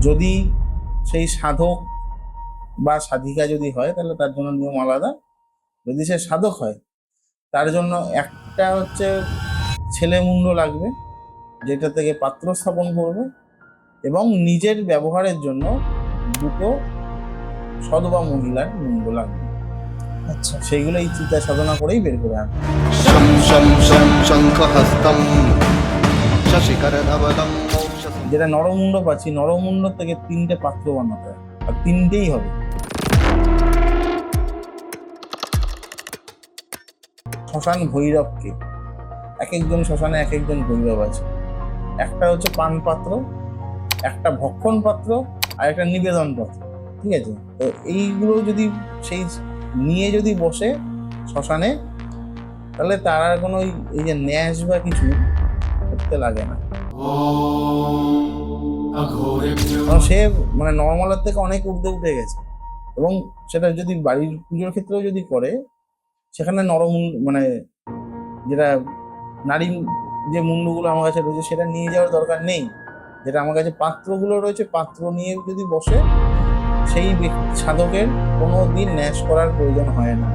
যদি সেই সাধক বা সাধিকা যদি হয় তাহলে তার জন্য নিয়ম আলাদা। যদি সে সাধক হয় তার জন্য একটা হচ্ছে ছেলে মুন্ড লাগবে, যেটা থেকে পাত্র স্থাপন করবে, এবং নিজের ব্যবহারের জন্য দুটো সধবা মহিলার মুন্ড লাগবে। আচ্ছা, সেইগুলো এই চিতা সাধনা করেই বের করে আনবে। শম শম শম শঙ্খহস্তম শশিকরধবলম মোক্ষসম। যেটা নরমুন্ড পাচ্ছি, নরমুন্ড থেকে 3টে পাত্র বানাতে হয়, আর 3টেই হবে। শ্মশান ভৈরবকে, এক একজন শ্মশানে এক একজন ভৈরব আছে। একটা হচ্ছে পান পাত্র, একটা ভক্ষণ পাত্র, আর একটা নিবেদন পাত্র। ঠিক আছে, তো এইগুলো যদি সেই নিয়ে যদি বসে শ্মশানে, তাহলে তার আর কোনো এই যে ন্যাস বা কিছু করতে লাগে না। কারণ সে মানে নর্মালের থেকে অনেক ঊর্ধ্বে উঠে গেছে। এবং সেটা যদি বাড়ির পুজোর ক্ষেত্রেও যদি করে, সেখানে মানে যেটা নারী যে মুন্ডগুলো আমার কাছে রয়েছে সেটা নিয়ে যাওয়ার দরকার নেই। যেটা আমার কাছে পাত্রগুলো রয়েছে, পাত্র নিয়ে যদি বসে, সেই সাধকের কোনো দিন ন্যাস করার প্রয়োজন হয় না।